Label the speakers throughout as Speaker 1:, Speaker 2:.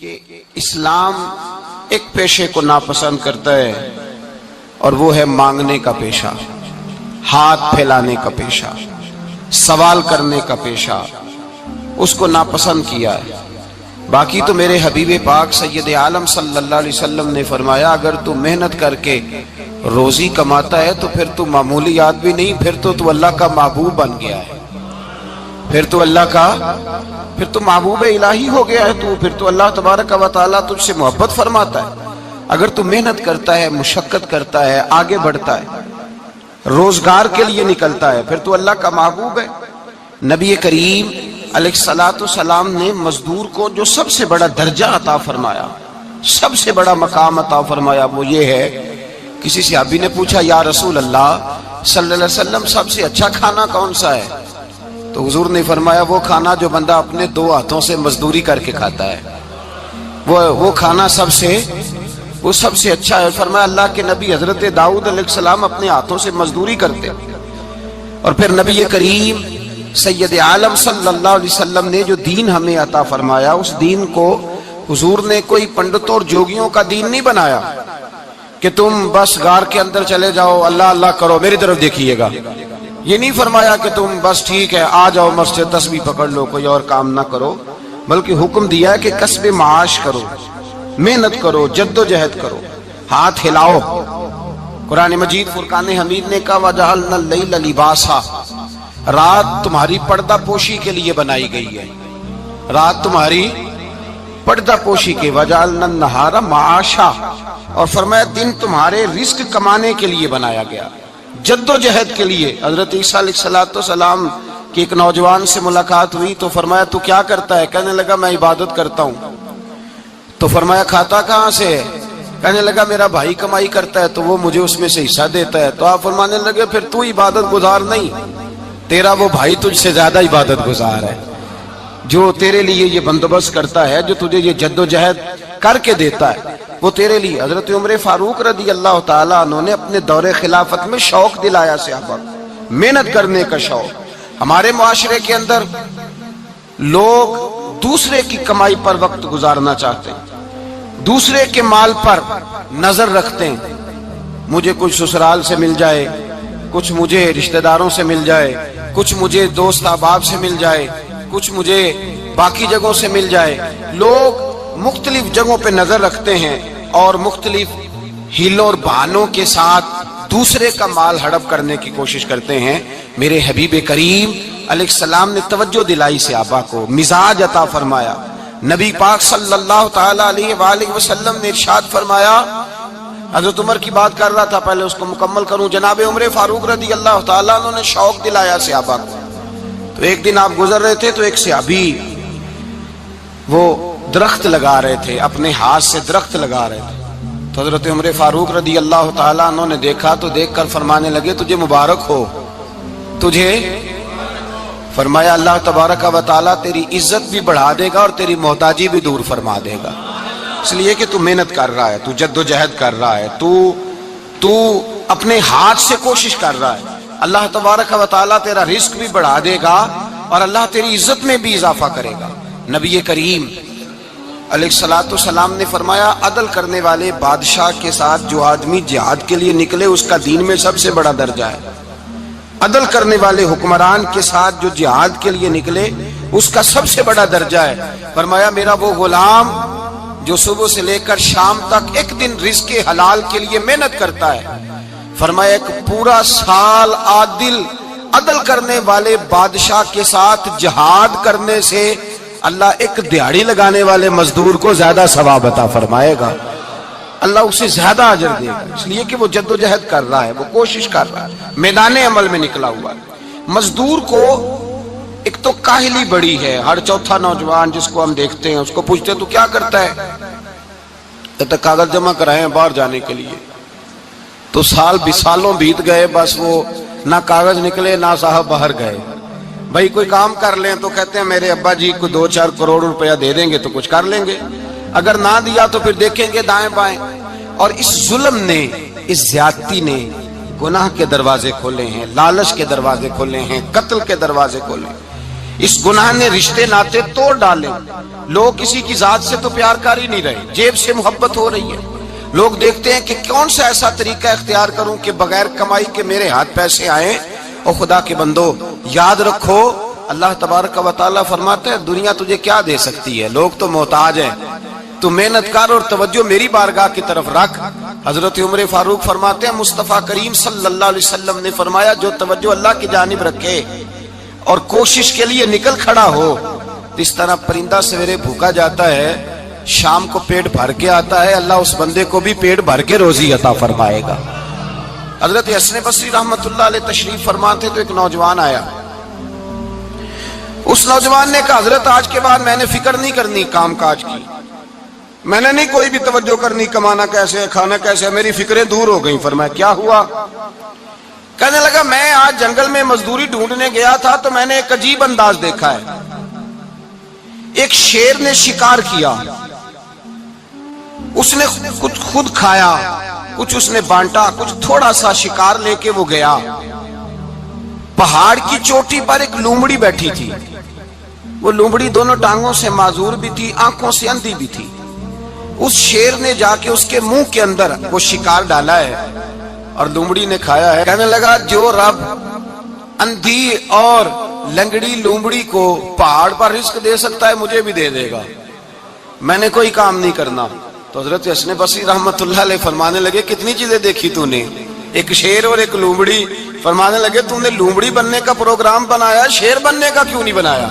Speaker 1: کہ اسلام ایک پیشے کو ناپسند کرتا ہے اور وہ ہے مانگنے کا پیشہ، ہاتھ پھیلانے کا پیشہ، سوال کرنے کا پیشہ، اس کو ناپسند کیا ہے۔ باقی تو میرے حبیب پاک سید عالم صلی اللہ علیہ وسلم نے فرمایا اگر تو محنت کر کے روزی کماتا ہے تو پھر تو معمولی آدمی نہیں، پھر تو اللہ کا محبوب بن گیا ہے، پھر تو محبوب الہی ہو گیا ہے، پھر تو اللہ تبارک و تعالیٰ تجھ سے محبت فرماتا ہے۔ اگر تو محنت کرتا ہے، مشقت کرتا ہے، آگے بڑھتا ہے، روزگار کے لیے نکلتا ہے، پھر تو اللہ کا محبوب ہے۔ نبی کریم علیہ السلام نے مزدور کو جو سب سے بڑا درجہ عطا فرمایا، سب سے بڑا مقام عطا فرمایا، وہ یہ ہے، کسی صحابی نے پوچھا یا رسول اللہ صلی اللہ علیہ وسلم سب سے اچھا کھانا کون سا ہے؟ تو حضور نے فرمایا وہ کھانا جو بندہ اپنے دو ہاتھوں سے مزدوری کر کے کھاتا ہے، وہ کھانا سب سے اچھا ہے۔ فرمایا اللہ کے نبی حضرت داؤد علیہ السلام اپنے ہاتھوں سے مزدوری کرتے، اور پھر نبی کریم سید عالم صلی اللہ علیہ وسلم نے جو دین ہمیں عطا فرمایا، اس دین کو حضور نے کوئی پنڈتوں اور جوگیوں کا دین نہیں بنایا کہ تم بس غار کے اندر چلے جاؤ، اللہ اللہ کرو، میری طرف دیکھیے گا۔ یہ نہیں فرمایا کہ تم بس ٹھیک ہے آ جاؤ مسجد تسبیح پکڑ لو، کوئی اور کام نہ کرو، بلکہ حکم دیا ہے کہ کسب معاش کرو، محنت کرو، جد و جہد کرو، ہاتھ ہلاؤ۔ قرآن مجید فرقان حمید نے کہا وَجَعَلْنَا اللَّيْلَ لِبَاسًا، رات تمہاری پردہ پوشی کے لیے بنائی گئی ہے، رات تمہاری پردہ پوشی کے، وَجَعَلْنَا النَّهَارَ مَعَاشًا، اور فرمایا دن تمہارے رزق کمانے کے لیے بنایا گیا، جد و جہد کے لیے۔ حضرت عیسیٰ علیہ السلام کی ایک نوجوان سے ملاقات ہوئی تو فرمایا تو کیا کرتا ہے؟ کہنے لگا میں عبادت کرتا ہوں۔ تو فرمایا کھاتا کہاں سے ہے؟ کہنے لگا میرا بھائی کمائی کرتا ہے تو وہ مجھے اس میں سے حصہ دیتا ہے۔ تو آپ فرمانے لگے پھر تو عبادت گزار نہیں، تیرا وہ بھائی تجھ سے زیادہ عبادت گزار ہے، جو تیرے لیے یہ بندوبست کرتا ہے، جو تجھے یہ جد و جہد کر کے دیتا ہے، وہ تیرے لیے۔ حضرت عمر فاروق رضی اللہ تعالیٰ عنہ نے اپنے دور خلافت میں شوق دلایا صحابہ کو، محنت کرنے کا شوق۔ ہمارے معاشرے کے اندر لوگ دوسرے کی کمائی پر وقت گزارنا چاہتے ہیں، دوسرے کے مال پر نظر رکھتے ہیں، مجھے کچھ سسرال سے مل جائے، کچھ مجھے رشتہ داروں سے مل جائے، کچھ مجھے دوست احباب سے مل جائے، کچھ مجھے باقی جگہوں سے مل جائے۔ لوگ مختلف جگہوں پہ نظر رکھتے ہیں اور مختلف ہیلوں اور بہانوں کے ساتھ دوسرے کا مال ہڑپ کرنے کی کوشش کرتے ہیں۔ میرے حبیب کریم علیہ السلام نے توجہ دلائی صحابہ کو، مزاج عطا فرمایا۔ نبی پاک صلی اللہ تعالیٰ علیہ وآلہ وسلم نے ارشاد فرمایا، حضرت عمر کی بات کر رہا تھا، پہلے اس کو مکمل کروں۔ جناب عمر فاروق رضی اللہ تعالیٰ عنہ نے شوق دلایا صحابہ کو۔ تو ایک دن آپ گزر رہے تھے تو ایک صحابی وہ درخت لگا رہے تھے، اپنے ہاتھ سے درخت لگا رہے تھے۔ تو حضرت عمر فاروق رضی اللہ تعالیٰ عنہ نے دیکھا تو دیکھ کر فرمانے لگے تجھے مبارک ہو، تجھے، فرمایا اللہ تبارک و تعالیٰ تیری عزت بھی بڑھا دے گا اور تیری محتاجی بھی دور فرما دے گا، اس لیے کہ تو محنت کر رہا ہے، تو جد و جہد کر رہا ہے، تو اپنے ہاتھ سے کوشش کر رہا ہے، اللہ تبارک و تعالیٰ تیرا رزق بھی بڑھا دے گا اور اللہ تیری عزت میں بھی اضافہ کرے گا۔ نبی کریم علیہ السلام نے فرمایا عدل کرنے والے بادشاہ کے ساتھ جو آدمی جہاد کے لیے نکلے اس کا دین میں سب سے بڑا درجہ ہے، عدل کرنے والے حکمران کے ساتھ جو جہاد کے لیے نکلے اس کا سب سے بڑا درجہ ہے۔ فرمایا میرا وہ غلام جو صبح سے لے کر شام تک ایک دن رزق حلال کے لیے محنت کرتا ہے، فرمایا ایک پورا سال عدل کرنے والے بادشاہ کے ساتھ جہاد کرنے سے اللہ ایک دیہڑی لگانے والے مزدور کو زیادہ ثواب عطا فرمائے گا، اللہ اسے زیادہ اجر دے گا، اس لیے کہ وہ جد و جہد کر رہا ہے، وہ کوشش کر رہا ہے، میدان عمل میں نکلا ہوا ہے۔ مزدور کو ایک تو کاہلی بڑی ہے، ہر چوتھا نوجوان جس کو ہم دیکھتے ہیں اس کو پوچھتے ہیں تو کیا کرتا ہے؟ کہتا کاغذ جمع کرائے باہر جانے کے لیے، تو سالوں بیت گئے، بس وہ نہ کاغذ نکلے نہ صاحب باہر گئے۔ بھائی کوئی کام کر لیں تو کہتے ہیں میرے ابا جی کو 2-4 کروڑ روپیہ دے دیں گے تو کچھ کر لیں گے، اگر نہ دیا تو پھر دیکھیں گے دائیں بائیں۔ اور اس ظلم نے، اس زیادتی نے گناہ کے دروازے کھولے ہیں، لالچ کے دروازے کھولے ہیں، قتل کے دروازے کھولے ہیں۔ اس گناہ نے رشتے ناتے توڑ ڈالے. لوگ کسی کی ذات سے تو پیار کر ہی نہیں رہے, جیب سے محبت ہو رہی ہے. لوگ دیکھتے ہیں کہ کون سا ایسا طریقہ اختیار کروں کہ بغیر کمائی کے میرے ہاتھ پیسے آئیں. اور خدا کے بندو یاد رکھو, اللہ تبارک و تعالیٰ فرماتا ہے دنیا تجھے کیا دے سکتی ہے, لوگ تو محتاج ہیں, تو محنت کر اور توجہ میری بارگاہ کی طرف رکھ. حضرت عمر فاروق فرماتے ہیں مصطفیٰ کریم صلی اللہ علیہ وسلم نے فرمایا جو توجہ اللہ کی جانب رکھے اور کوشش کے لیے نکل کھڑا ہو, اس طرح پرندہ سویرے بھوکا جاتا ہے, شام کو پیٹ بھر کے آتا ہے, اللہ اس بندے کو بھی پیٹ بھر کے روزی عطا فرمائے گا. حضرت حسن بصری رحمت اللہ علیہ تشریف فرماتے تو ایک نوجوان آیا. اس نوجوان نے کہا حضرت آج کے بعد میں نے فکر نہیں کرنی کام کاج کی, میں نے نہیں کوئی بھی توجہ کرنی کمانا کیسے ہے کھانا کیسے ہے, میری فکریں دور ہو گئیں. فرمایا کیا ہوا؟ کہنے لگا میں آج جنگل میں مزدوری ڈھونڈنے گیا تھا تو میں نے ایک عجیب انداز دیکھا ہے. ایک شیر نے شکار کیا, اس نے کچھ خود کھایا, کچھ اس نے بانٹا, کچھ تھوڑا سا شکار لے کے وہ گیا. پہاڑ کی چوٹی پر ایک لومڑی بیٹھی تھی, وہ لومڑی دونوں ٹانگوں سے معذور بھی تھی, آنکھوں سے اندھی بھی تھی. اس شیر نے جا کے اس کے منہ کے اندر وہ شکار ڈالا ہے اور لومڑی نے کھایا ہے. کہنے لگا جو رب اندھی اور لنگڑی لومڑی کو پہاڑ پر رزق دے سکتا ہے مجھے بھی دے دے گا, میں نے کوئی کام نہیں کرنا. تو حضرت حسن بصری رحمت اللہ علیہ فرمانے لگے کتنی چیزیں دیکھی تو نے, ایک شیر اور ایک لومڑی. فرمانے لگے تو نے لومڑی بننے کا پروگرام بنایا, شیر بننے کا کیوں نہیں بنایا؟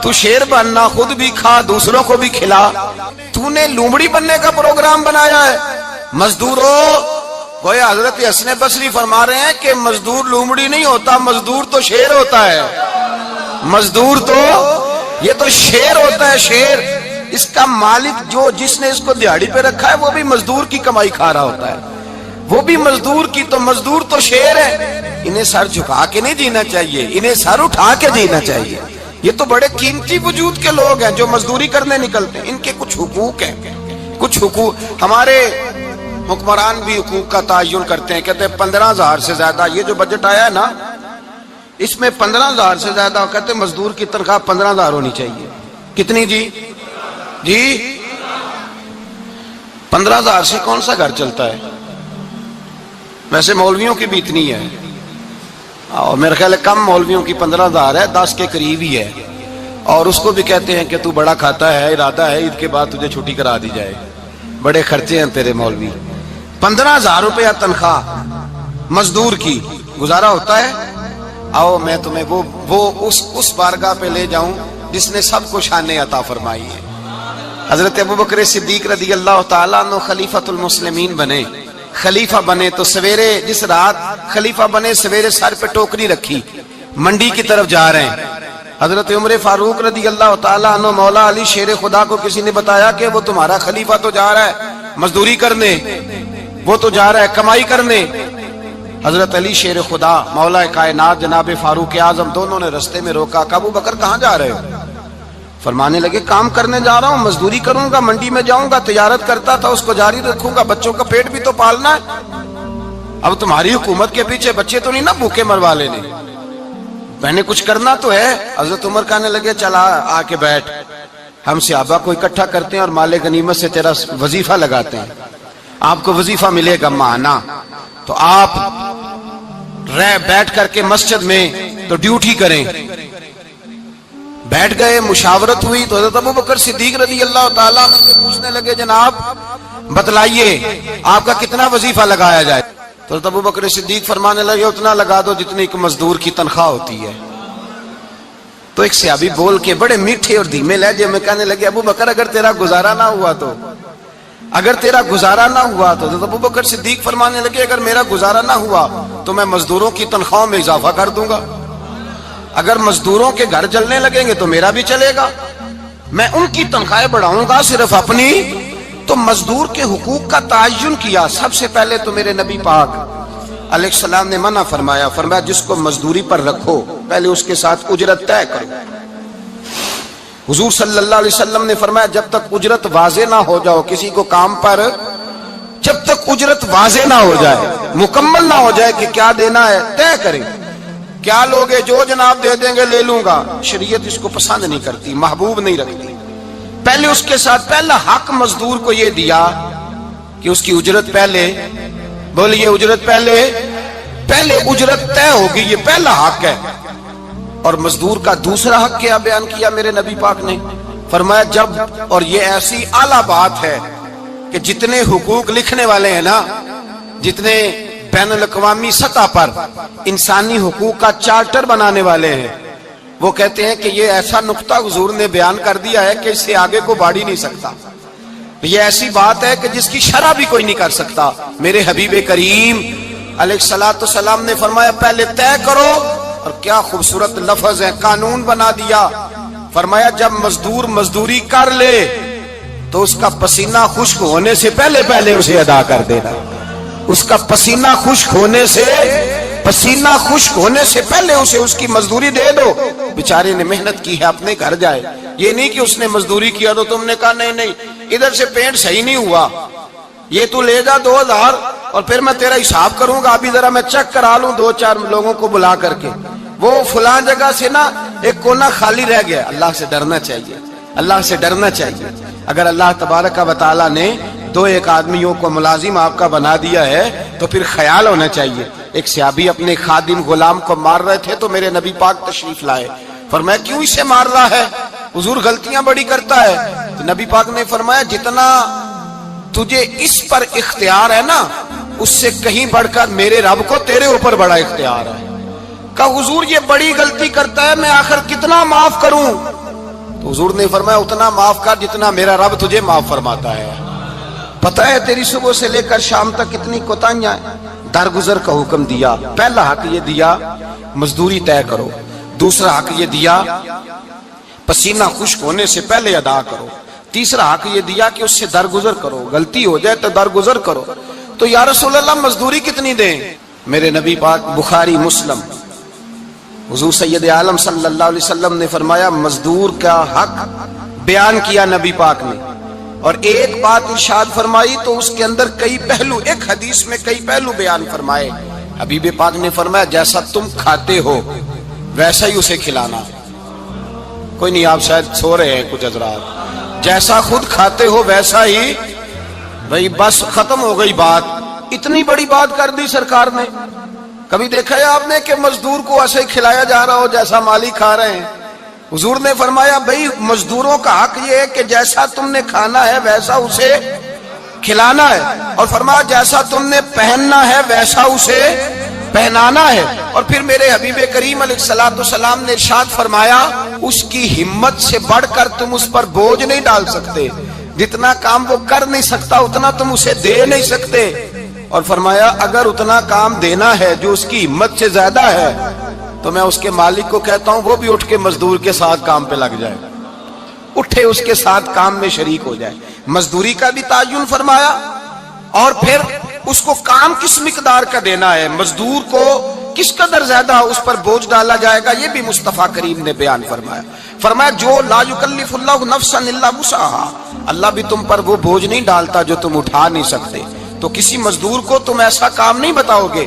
Speaker 1: تو شیر بننا, خود بھی کھا دوسروں کو بھی کھلا, تو نے لومڑی بننے کا پروگرام بنایا ہے. مزدوروں گویا حضرت حسن بصری فرما رہے ہیں کہ مزدور لومڑی نہیں ہوتا, مزدور تو شیر ہوتا ہے. مزدور تو یہ تو شیر ہوتا ہے, شیر. اس کا مالک جو جس نے اس کو دیہڑی پہ رکھا ہے وہ بھی مزدور کی کمائی کھا رہا ہوتا ہے, وہ بھی مزدور کی. تو مزدور تو شیر ہے, انہیں سر جھکا کے نہیں جینا چاہیے, انہیں سر اٹھا کے جینا چاہیے. یہ تو بڑے قیمتی وجود کے لوگ ہیں جو مزدوری کرنے نکلتے ہیں, ان کے کچھ حقوق ہیں, کچھ حقوق. ہمارے حکمران بھی حقوق کا تعین کرتے ہیں, کہتے ہیں 15,000 سے زیادہ, یہ جو بجٹ آیا ہے نا اس میں 15,000 سے زیادہ, کہتے ہیں مزدور کی تنخواہ 15,000 ہونی چاہیے. کتنی جی؟ 15,000 سے کون سا گھر چلتا ہے؟ ویسے مولویوں کی بھی اتنی ہے, اور میرے خیال ہے کم مولویوں کی 15,000 ہے, 10 کے قریب ہی ہے. اور اس کو بھی کہتے ہیں کہ تو بڑا کھاتا ہے, ارادہ ہے عید کے بعد تجھے چھٹی کرا دی جائے, بڑے خرچے ہیں تیرے مولوی. 15,000 روپیہ تنخواہ مزدور کی, گزارا ہوتا ہے؟ آؤ میں تمہیں وہ اس بارگاہ پہ لے جاؤں جس نے سب کو شانیں عطا فرمائی ہے. حضرت ابوبکر صدیق رضی اللہ تعالیٰ عنہ خلیفۃ المسلمین بنے. خلیفہ بنے تو سویرے, جس رات خلیفہ بنے سویرے سر پہ ٹوکری رکھی, منڈی کی طرف جا رہے ہیں. حضرت عمر فاروق رضی اللہ تعالیٰ عنہ مولا علی شیر خدا کو کسی نے بتایا کہ وہ تمہارا خلیفہ تو جا رہا ہے مزدوری کرنے, وہ تو جا رہا ہے کمائی کرنے. حضرت علی شیر خدا مولا کائنات جناب فاروق اعظم دونوں نے رستے میں روکا کہ ابو بکر کہاں جا رہے ہو؟ فرمانے لگے کام کرنے جا رہا ہوں, مزدوری کروں گا, منڈی میں جاؤں گا, تجارت کرتا تھا اس کو جاری رکھوں گا, بچوں کا پیٹ بھی تو پالنا ہے. اب تمہاری حکومت کے پیچھے بچے تو نہیں نا بھوکے مروا لینے, میں نے کچھ کرنا تو ہے. حضرت عمر کہنے لگے چلا آ کے بیٹھ, ہم صحابہ کو اکٹھا کرتے ہیں اور مال غنیمت سے تیرا وظیفہ لگاتے ہیں, آپ کو وظیفہ ملے گا ماہانہ. تو آپ بیٹھ کر کے مسجد میں تو ڈیوٹی کریں. بیٹھ گئے, مشاورت ہوئی تو حضرت ابوبکر صدیق رضی اللہ تعالیٰ عنہ سے پوچھنے لگے جناب بتلائیے آپ کا کتنا وظیفہ لگایا جائے؟ تو حضرت ابوبکر صدیق فرمانے لگے اتنا لگا دو جتنی ایک مزدور کی تنخواہ ہوتی ہے. تو ایک صحابی بول کے بڑے میٹھے اور دھیمے لہجے میں کہنے لگے ابو بکر اگر تیرا گزارا نہ ہوا تو, اگر تیرا گزارا نہ ہوا تو. حضرت ابوبکر صدیق فرمانے لگے اگر میرا گزارا نہ ہوا تو میں مزدوروں کی تنخواہوں میں اضافہ کر دوں گا, اگر مزدوروں کے گھر چلنے لگیں گے تو میرا بھی چلے گا, میں ان کی تنخواہیں بڑھاؤں گا صرف اپنی. تو مزدور کے حقوق کا تعین کیا. سب سے پہلے تو میرے نبی پاک علیہ السلام نے منع فرمایا, فرمایا جس کو مزدوری پر رکھو پہلے اس کے ساتھ اجرت طے کرو. حضور صلی اللہ علیہ وسلم نے فرمایا جب تک اجرت واضح نہ ہو جاؤ کسی کو کام پر, جب تک اجرت واضح نہ ہو جائے, مکمل نہ ہو جائے کہ کیا دینا ہے, طے کرے. کیا لوگے؟ جو جناب دے دیں گے لے لوں گا۔ شریعت اس کو پسند نہیں کرتی، محبوب نہیں رکھتی۔ پہلے اس کے ساتھ پہلا حق مزدور کو یہ دیا کہ اس کی اجرت پہلے، بولیے اجرت پہلے اجرت طے ہوگی، یہ پہلا حق ہے۔ اور مزدور کا دوسرا حق کیا بیان کیا میرے نبی پاک نے؟ فرمایا جب، اور یہ ایسی اعلیٰ بات ہے کہ جتنے حقوق لکھنے والے ہیں نا، جتنے بین الاقوامی سطح پر انسانی حقوق کا چارٹر بنانے والے ہیں، وہ کہتے ہیں کہ یہ ایسا نقطہ حضور نے بیان کر دیا ہے کہ اس سے آگے کو بڑھ ہی نہیں سکتا۔ یہ ایسی بات ہے کہ جس کی شرح بھی کوئی نہیں کر سکتا۔ میرے حبیب کریم علیہ الصلوۃ والسلام نے فرمایا پہلے طے کرو، اور کیا خوبصورت لفظ ہے، قانون بنا دیا۔ فرمایا جب مزدور مزدوری کر لے تو اس کا پسینہ خشک ہونے سے پہلے اسے ادا کر دینا۔ اس کا پسینہ خشک ہونے سے پہلے اسے اس کی مزدوری دے دو۔ بیچارے نے محنت کی ہے، اپنے گھر جائے۔ یہ نہیں کہ اس نے مزدوری کیا تو تم نے کہا نہیں ادھر سے پینٹ صحیح نہیں ہوا، یہ تو لے جا 2000 اور پھر میں تیرا حساب کروں گا، ابھی ذرا میں چیک کرا لوں 2-4 لوگوں کو بلا کر کے، وہ فلاں جگہ سے نا ایک کونا خالی رہ گیا۔ اللہ سے ڈرنا چاہیے، اللہ سے ڈرنا چاہیے۔ اگر اللہ تبارک و تعالیٰ نے 2-1 آدمیوں کو ملازم آپ کا بنا دیا ہے تو پھر خیال ہونا چاہیے۔ ایک صحابی اپنے خادم غلام کو مار رہے تھے تو میرے نبی پاک تشریف لائے۔ فرمایا کیوں اسے مار رہا ہے؟ حضور غلطیاں بڑی کرتا ہے۔ تو نبی پاک نے فرمایا جتنا تجھے اس پر اختیار ہے نا، اس سے کہیں بڑھ کر میرے رب کو تیرے اوپر بڑا اختیار ہے۔ کہا حضور یہ بڑی غلطی کرتا ہے، میں آخر کتنا معاف کروں؟ تو حضور نے فرمایا اتنا معاف کر جتنا میرا رب تجھے معاف فرماتا ہے۔ پتہ ہے تیری صبح سے لے کر شام تک کتنی کوتاہیاں ہیں۔ درگزر کا حکم دیا۔ پہلا حق یہ دیا مزدوری طے کرو، دوسرا حق یہ دیا پسینہ خشک ہونے سے پہلے ادا کرو، تیسرا حق یہ دیا کہ اس سے درگزر کرو، غلطی ہو جائے تو درگزر کرو۔ تو یا رسول اللہ مزدوری کتنی دیں؟ میرے نبی پاک بخاری مسلم حضور سید عالم صلی اللہ علیہ وسلم نے فرمایا مزدور کا حق بیان کیا نبی پاک نے، اور ایک بات ارشاد فرمائی تو اس کے اندر کئی پہلو، ایک حدیث میں کئی پہلو بیان فرمائے۔ حبیب پاک نے فرمایا جیسا تم کھاتے ہو ویسا ہی اسے کھلانا۔ کوئی نہیں، آپ شاید سو رہے ہیں کچھ حضرات۔ جیسا خود کھاتے ہو ویسا ہی، بھئی بس ختم ہو گئی بات۔ اتنی بڑی بات کر دی سرکار نے۔ کبھی دیکھا ہے آپ نے کہ مزدور کو ایسے کھلایا جا رہا ہو جیسا مالک کھا رہے ہیں؟ حضور نے فرمایا بھئی مزدوروں کا حق یہ ہے کہ جیسا تم نے کھانا ہے ویسا اسے کھلانا ہے، اور فرمایا جیسا تم نے پہننا ہے ویسا اسے پہنانا ہے۔ اور پھر میرے حبیب کریم علیہ الصلوۃ والسلام نے ارشاد فرمایا اس کی ہمت سے بڑھ کر تم اس پر بوجھ نہیں ڈال سکتے، جتنا کام وہ کر نہیں سکتا اتنا تم اسے دے نہیں سکتے۔ اور فرمایا اگر اتنا کام دینا ہے جو اس کی ہمت سے زیادہ ہے تو میں اس کے مالک کو کہتا ہوں وہ بھی اٹھ کے مزدور کے ساتھ کام پہ لگ جائے، اٹھے اس کے ساتھ کام میں شریک ہو جائے۔ مزدوری کا بھی تعین فرمایا، اور پھر اس کو کام کس مقدار کا دینا ہے، مزدور کو کس قدر زیادہ اس پر بوجھ ڈالا جائے گا، یہ بھی مصطفیٰ کریم نے بیان فرمایا۔ فرمایا جو لا یکلف اللہ نفسا الا وسعها، اللہ بھی تم پر وہ بوجھ نہیں ڈالتا جو تم اٹھا نہیں سکتے، تو کسی مزدور کو تم ایسا کام نہیں بتاؤ گے۔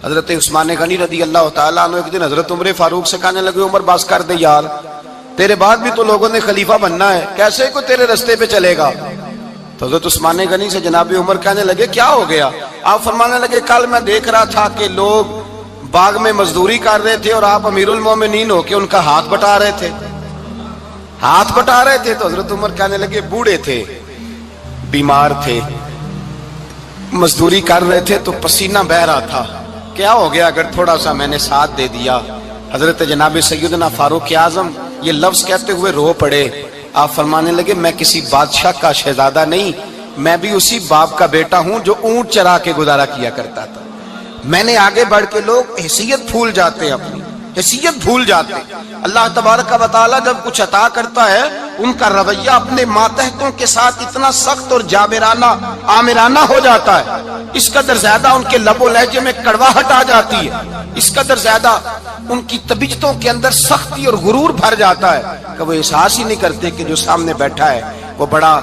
Speaker 1: حضرت عثمان غنی رضی اللہ تعالیٰ عنہ ایک دن حضرت عمر فاروق سے کہنے لگے عمر بس کر دے یار، تیرے بعد بھی تو لوگوں نے خلیفہ بننا ہے، کیسے کوئی تیرے رستے پہ چلے گا؟ تو حضرت عثمان غنی سے جناب عمر کہنے لگے کیا ہو گیا؟ آپ فرمانے لگے کل میں دیکھ رہا تھا کہ لوگ باغ میں مزدوری کر رہے تھے اور آپ امیر المومنین ہو کے ان کا ہاتھ بٹا رہے تھے، ہاتھ بٹا رہے تھے۔ تو حضرت عمر کہنے لگے بوڑھے تھے، بیمار تھے، مزدوری کر رہے تھے تو پسینہ بہہ رہا تھا، کیا ہو گیا اگر تھوڑا سا میں نے ساتھ دے دیا؟ حضرت جناب سیدنا فاروق اعظم یہ لفظ کہتے ہوئے رو پڑے۔ آپ فرمانے لگے میں کسی بادشاہ کا شہزادہ نہیں، میں بھی اسی باپ کا بیٹا ہوں جو اونٹ چرا کے گزارا کیا کرتا تھا۔ میں نے آگے بڑھ کے لوگ حیثیت بھول جاتے، اپنی حیثیت بھول جاتے۔ اللہ تبارک و تعالیٰ جب کچھ عطا کرتا ہے ان کا رویہ اپنے ماتحتوں کے ساتھ اتنا سخت اور جابرانہ آمرانہ ہو جاتا ہے، اس قدر زیادہ ان کے لب و لہجے میں کڑواہٹ آ جاتی ہے، اس قدر زیادہ ان کی طبیعتوں کے اندر سختی اور غرور بھر جاتا ہے کہ وہ احساس ہی نہیں کرتے کہ جو سامنے بیٹھا ہے وہ بڑا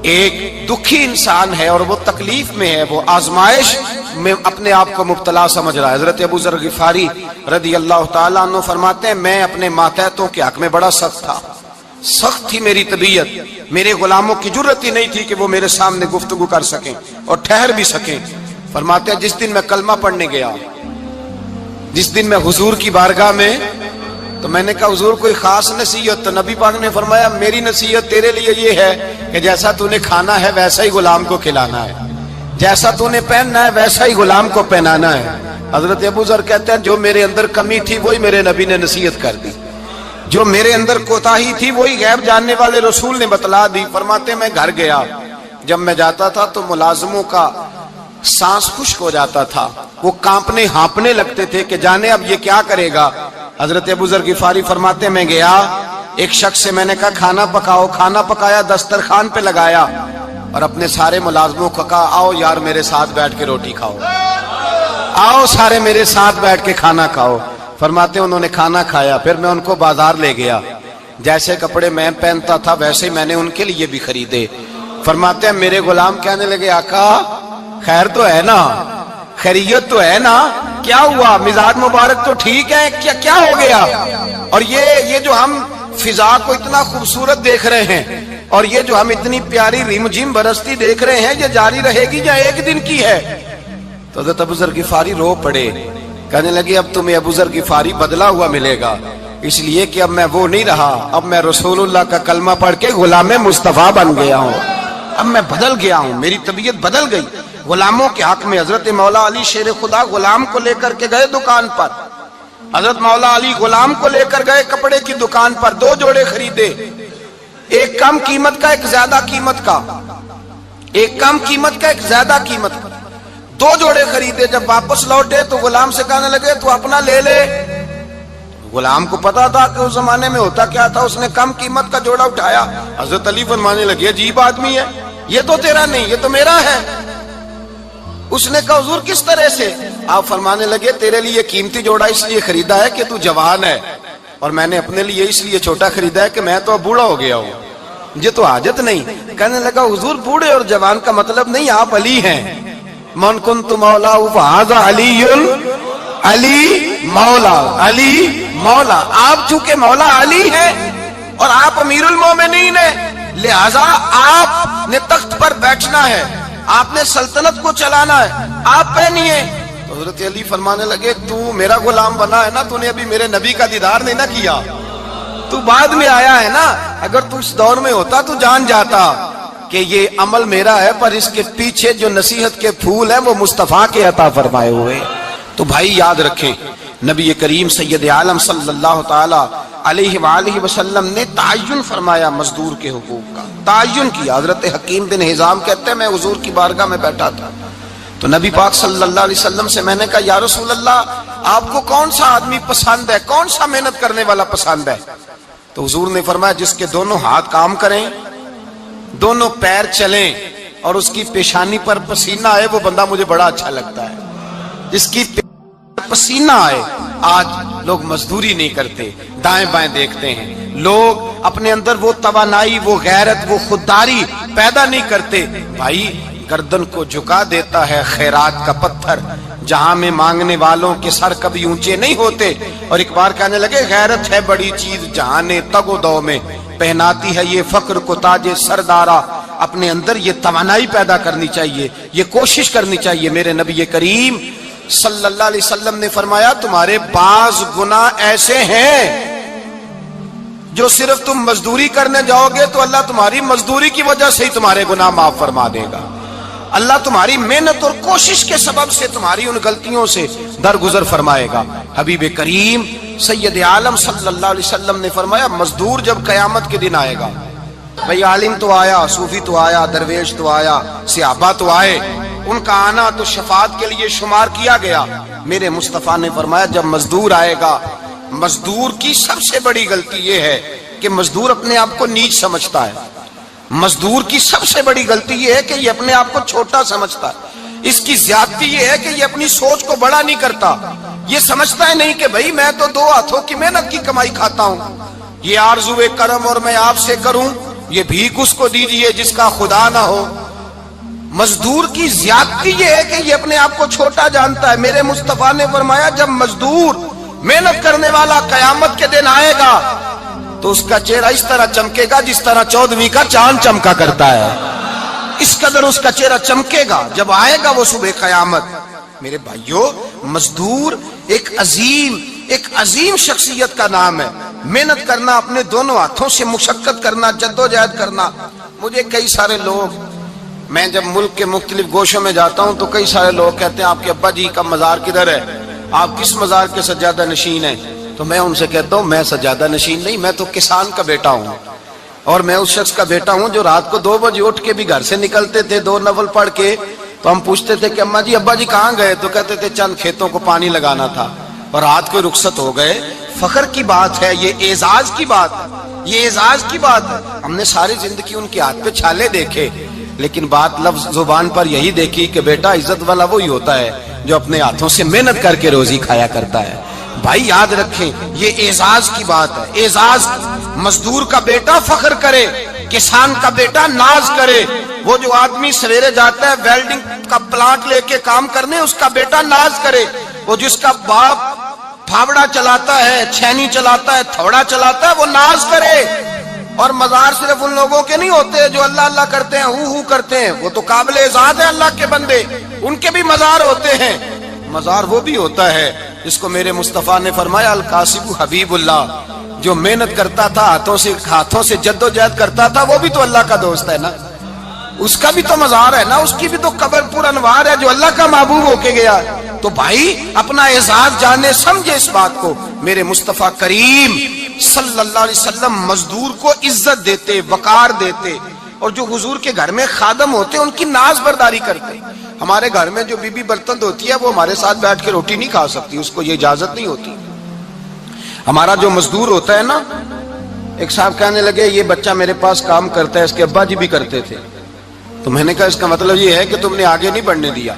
Speaker 1: ایک دکھی انسان ہے اور وہ تکلیف میں ہے، وہ آزمائش میں اپنے آپ کو مبتلا سمجھ رہا ہے۔ حضرت ابو ذر غفاری رضی اللہ تعالیٰ عنہ فرماتے ہیں میں اپنے ماتحتوں کے حق میں بڑا سخت تھا، سخت تھی میری طبیعت، میرے غلاموں کی جرت ہی نہیں تھی کہ وہ میرے سامنے گفتگو کر سکیں اور ٹھہر بھی سکیں۔ فرماتے ہیں جس دن میں کلمہ پڑھنے گیا، جس دن میں حضور کی بارگاہ میں، تو میں نے کہا حضور کوئی خاص نصیحت؟ تو نبی پاک نے فرمایا میری نصیحت تیرے لیے یہ ہے کہ جیسا تو نے کھانا ہے ویسا ہی غلام کو کھلانا ہے، جیسا تو نے پہننا ہے ویسا ہی غلام کو پہنانا ہے۔ حضرت ابو ذر کہتے ہیں جو میرے اندر کمی تھی وہی میرے نبی نے نصیحت کر دی، جو میرے اندر کوتاہی تھی وہی غیب جاننے والے رسول نے بتلا دی۔ فرماتے میں گھر گیا، جب میں جاتا تھا تو ملازموں کا سانس خشک ہو جاتا تھا، وہ کانپنے ہانپنے لگتے تھے کہ جانے اب یہ کیا کرے گا۔ حضرت ابو ذر غفاری فرماتے میں گیا، ایک شخص سے میں نے کہا کھانا پکاؤ، کھانا پکایا، دسترخوان پہ لگایا اور اپنے سارے ملازموں کو کہا آؤ یار میرے ساتھ بیٹھ کے روٹی کھاؤ، آؤ سارے میرے ساتھ بیٹھ کے کھانا کھاؤ۔ فرماتے انہوں نے کھانا کھایا، پھر میں ان کو بازار لے گیا، جیسے کپڑے میں پہنتا تھا ویسے ہی میں نے ان کے لیے بھی خریدے۔ فرماتے ہیں میرے غلام کہنے لگے آقا خیر تو ہے نا، خیریت تو ہے نا، کیا ہوا، مزاج مبارک تو ٹھیک ہے، کیا ہو گیا؟ اور یہ جو ہم فضا کو اتنا خوبصورت دیکھ رہے ہیں اور یہ جو ہم اتنی پیاری ریم جھم برستی دیکھ رہے ہیں، یہ جاری رہے گی یا ایک دن کی ہے؟ تو حضرت ابو ذر غفاری رو پڑے، کہنے لگے اب تمہیں ابو ذر غفاری بدلا ہوا ملے گا، اس لیے کہ اب میں وہ نہیں رہا، اب میں رسول اللہ کا کلمہ پڑھ کے غلام مصطفیٰ بن گیا ہوں، اب میں بدل گیا ہوں، میری طبیعت بدل گئی۔ غلاموں کے حق میں حضرت مولا علی شیر خدا غلام کو لے کر کے گئے دکان پر، حضرت مولا علی غلام کو لے کر گئے کپڑے کی دکان پر، 2 جوڑے خریدے، ایک کم قیمت کا ایک زیادہ قیمت کا، ایک کم قیمت کا ایک زیادہ قیمت کا، 2 جوڑے خریدے۔ جب واپس لوٹے تو غلام سے کہنے لگے تو اپنا لے لے۔ غلام کو پتا تھا کہ اس زمانے میں ہوتا کیا تھا، اس نے کم قیمت کا جوڑا اٹھایا۔ حضرت علی فرمانے لگے عجیب آدمی ہے، یہ تو تیرا نہیں، یہ تو میرا ہے۔ اس نے کہا حضور کس طرح سے؟ آپ فرمانے لگے تیرے لیے قیمتی جوڑا اس لیے خریدا ہے کہ تو جوان ہے، اور میں نے اپنے لیے اس لیے چھوٹا خریدا ہے کہ میں تو اب بوڑھا ہو گیا ہوں، مجھے تو حاجت نہیں۔ کہنے لگا حضور بوڑھے اور جوان کا مطلب نہیں، آپ علی ہیں، من کنت مولا فہذا علی، علی مولا، علی مولا، آپ چونکہ مولا علی ہیں اور آپ امیر المومنین ہیں، لہذا آپ نے تخت پر بیٹھنا ہے، آپ نے سلطنت کو چلانا ہے، آپ پہنیے۔ تو حضرت علی فرمانے لگے تو میرا غلام بنا ہے نا، تو نے ابھی میرے نبی کا دیدار نہیں نہ کیا، تو بعد میں آیا ہے نا، اگر تو اس دور میں ہوتا تو جان جاتا کہ یہ عمل میرا ہے، پر اس کے پیچھے جو نصیحت کے پھول ہیں وہ مصطفیٰ کے عطا فرمائے ہوئے۔ تو بھائی یاد رکھیں نبی کریم سید عالم صلی اللہ تعالی علیہ وآلہ وسلم نے تعین فرمایا مزدور کے حقوق کا، تعین کیا۔ حضرت حکیم بن حزام کہتے ہیں میں حضور کی بارگاہ میں بیٹھا تھا تو نبی پاک صلی اللہ علیہ وسلم سے میں نے کہا یا رسول اللہ آپ کو کون سا آدمی پسند ہے، کون سا محنت کرنے والا پسند ہے؟ تو حضور نے فرمایا جس کے دونوں ہاتھ کام کریں، دونوں پیر چلیں اور اس کی پیشانی پر پسینہ آئے، وہ بندہ مجھے بڑا اچھا لگتا ہے۔ جس کی پسینہ آئے، آج لوگ مزدوری نہیں کرتے، دائیں بائیں دیکھتے ہیں، لوگ اپنے اندر وہ توانائی، وہ غیرت، وہ خودداری پیدا نہیں کرتے۔ بھائی گردن کو جھکا دیتا ہے خیرات کا پتھر، جہاں میں مانگنے والوں کے سر کبھی اونچے نہیں ہوتے۔ اور ایک بار کہنے لگے غیرت ہے بڑی چیز جہاں نے تگ و دو میں، پہناتی ہے یہ فقر کو تاج سردارا۔ اپنے اندر یہ توانائی پیدا کرنی چاہیے، یہ کوشش کرنی چاہیے۔ میرے نبی کریم صلی اللہ علیہ وسلم نے فرمایا تمہارے بعض گناہ ایسے ہیں جو صرف تم مزدوری کرنے جاؤ گے تو اللہ تمہاری مزدوری کی وجہ سے ہی تمہارے گناہ معاف فرما دے گا، اللہ تمہاری محنت اور کوشش کے سبب سے تمہاری ان غلطیوں سے درگزر فرمائے گا۔ حبیب کریم سید عالم صلی اللہ علیہ وسلم نے فرمایا مزدور جب قیامت کے دن آئے گا، بھئی عالم تو آیا، صوفی تو آیا، درویش تو آیا، صحابہ تو آئے، ان کا آنا تو شفاعت کے لیے شمار کیا گیا۔ میرے مصطفیٰ نے فرمایا جب مزدور آئے گا، مزدور کی سب سے بڑی غلطی یہ ہے کہ مزدور اپنے آپ کو نیچ سمجھتا ہے، مزدور کی سب سے بڑی غلطی یہ ہے کہ یہ اپنے آپ کو چھوٹا سمجھتا ہے، اس کی زیادتی یہ ہے کہ یہ اپنی سوچ کو بڑا نہیں کرتا، یہ سمجھتا ہے نہیں کہ بھئی میں تو 2 ہاتھوں کی محنت کی کمائی کھاتا ہوں، یہ آرزو کرم اور میں آپ سے کروں یہ بھیک اس کو دیجئے جس کا خدا نہ ہو۔ مزدور کی زیادتی یہ ہے کہ یہ اپنے آپ کو چھوٹا جانتا ہے۔ میرے مصطفیٰ نے فرمایا جب مزدور محنت کرنے والا قیامت کے دن آئے گا تو اس کا چہرہ اس طرح چمکے گا جس طرح 14ویں کا چاند چمکا کرتا ہے، اس قدر اس کا چہرہ چمکے گا جب آئے گا وہ صبح قیامت۔ میرے بھائیوں، مزدور ایک عظیم شخصیت کا نام ہے۔ محنت کرنا، اپنے دونوں ہاتھوں سے مشقت کرنا، جدوجہد کرنا۔ مجھے کئی سارے لوگ، میں جب ملک کے مختلف گوشوں میں جاتا ہوں تو کئی سارے لوگ کہتے ہیں آپ کے ابا جی کا مزار کدھر ہے، آپ کس مزار کے سجادہ نشین ہیں؟ تو میں ان سے کہتا ہوں میں سجادہ نشین نہیں، میں تو کسان کا بیٹا ہوں، اور میں اس شخص کا بیٹا ہوں جو رات کو 2 بجے اٹھ کے بھی گھر سے نکلتے تھے 2 نفل پڑھ کے۔ تو ہم پوچھتے تھے کہ اماں جی ابا جی کہاں گئے؟ تو کہتے تھے چند کھیتوں کو پانی لگانا تھا اور رات کو رخصت ہو گئے۔ فخر کی بات ہے، یہ اعزاز کی بات ہے، یہ اعزاز کی بات ہے۔ ہم نے ساری زندگی ان کے ہاتھ پہ چھالے دیکھے، لیکن بات لفظ زبان پر یہی دیکھی کہ بیٹا عزت والا وہی ہوتا ہے جو اپنے ہاتھوں سے محنت کر کے روزی کھایا کرتا ہے۔ بھائی یاد رکھیں یہ اعزاز کی بات ہے، اعزاز۔ مزدور کا بیٹا فخر کرے، کسان کا بیٹا ناز کرے۔ وہ جو آدمی سویرے جاتا ہے ویلڈنگ کا پلانٹ لے کے کام کرنے، اس کا بیٹا ناز کرے۔ وہ جس کا باپ پھاوڑا چلاتا ہے، چھینی چلاتا ہے، تھوڑا چلاتا ہے، وہ ناز کرے۔ اور مزار صرف ان لوگوں کے نہیں ہوتے جو اللہ اللہ کرتے ہیں، ہو کرتے ہیں، وہ تو قابل اعزاز ہے اللہ کے بندے، ان کے بھی مزار ہوتے ہیں۔ مزار وہ بھی ہوتا ہے جس کو میرے مصطفیٰ نے فرمایا القاسب حبیب اللہ، جو محنت کرتا تھا، ہاتھوں سے جدوجہد کرتا تھا، وہ بھی تو اللہ کا دوست ہے نا، اس کا بھی تو مزار ہے نا، اس کی بھی تو قبر پر انوار ہے جو اللہ کا محبوب ہو کے گیا۔ تو بھائی اپنا اعزاز جانے، سمجھے اس بات کو۔ میرے مصطفیٰ کریم صلی اللہ علیہ وسلم مزدور کو عزت دیتے، وقار دیتے، اور جو حضور کے گھر میں خادم ہوتے ان کی ناز برداری کرتے۔ ہمارے گھر میں جو بی بی برتن دھوتی ہے وہ ہمارے ساتھ بیٹھ کے روٹی نہیں کھا سکتی، اس کو یہ اجازت نہیں ہوتی۔ ہمارا جو مزدور ہوتا ہے نا، ایک صاحب کہنے لگے یہ بچہ میرے پاس کام کرتا ہے، اس کے ابا جی بھی کرتے تھے۔ تو میں نے کہا اس کا مطلب یہ ہے کہ تم نے آگے نہیں بڑھنے دیا،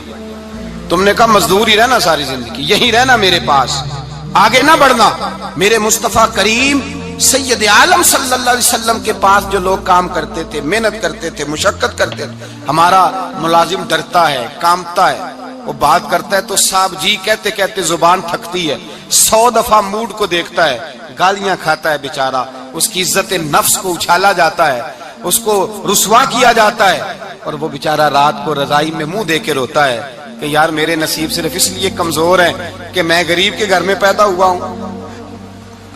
Speaker 1: تم نے کہا مزدور ہی رہنا ساری زندگی، یہی رہنا میرے پاس، آگے نہ بڑھنا۔ میرے مصطفیٰ کریم سید عالم صلی اللہ علیہ وسلم کے پاس جو لوگ کام کرتے تھے، محنت کرتے تھے، مشقت کرتے تھے، ہمارا ملازم ڈرتا ہے، کامتا ہے، وہ بات کرتا ہے تو صاحب جی کہتے کہتے زبان تھکتی ہے، 100 دفعہ موڈ کو دیکھتا ہے، گالیاں کھاتا ہے بیچارہ، اس کی عزت نفس کو اچھالا جاتا ہے، اس کو رسوا کیا جاتا ہے، اور وہ بیچارہ رات کو رضائی میں منہ دے کے روتا ہے کہ یار میرے نصیب صرف اس لیے کمزور ہیں کہ میں غریب کے گھر میں پیدا ہوا ہوں۔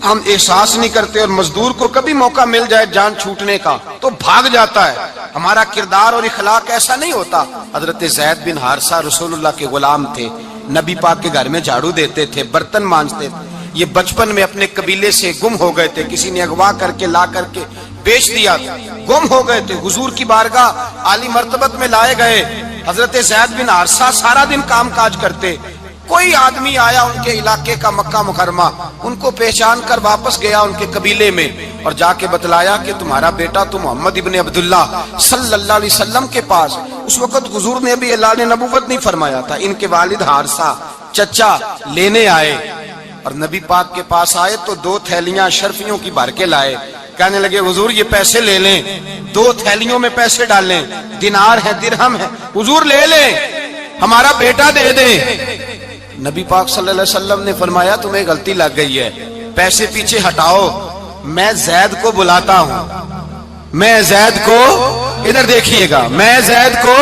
Speaker 1: ہم احساس نہیں کرتے، اور مزدور کو کبھی موقع مل جائے جان چھوٹنے کا تو بھاگ جاتا ہے۔ ہمارا کردار اور اخلاق ایسا نہیں ہوتا۔ حضرت زید بن حارثہ رسول اللہ کے غلام تھے، نبی پاک کے گھر میں جھاڑو دیتے تھے، برتن مانجتے تھے۔ یہ بچپن میں اپنے قبیلے سے گم ہو گئے تھے، کسی نے اغوا کر کے لا کر کے بیچ دیا، گم ہو گئے تھے، حضور کی بارگاہ عالی مرتبت میں لائے گئے۔ حضرت زید بن حارثہ سارا دن کام کاج کرتے، کوئی آدمی آیا ان کے علاقے کا مکہ مکرمہ، ان کو پہچان کر واپس گیا ان کے قبیلے میں اور جا کے بتلایا کہ تمہارا بیٹا تو محمد ابن عبداللہ صلی اللہ علیہ وسلم کے پاس۔ اس وقت حضور نے بھی اللہ نے نبوت نہیں فرمایا تھا۔ ان کے والد حارثہ چچا لینے آئے اور نبی پاک کے پاس آئے تو 2 تھیلیاں شرفیوں کی بھر کے لائے، کہنے لگے حضور یہ پیسے لے لیں، 2 تھیلیوں میں پیسے ڈالیں، دینار ہے درہم ہے، حضور لے لیں، ہمارا بیٹا دے دیں۔ نبی پاک صلی اللہ علیہ وسلم نے فرمایا تمہیں غلطی لگ گئی ہے، پیسے پیچھے ہٹاؤ، میں زید کو بلاتا ہوں، میں زید کو، ادھر دیکھیے گا، میں زید کو،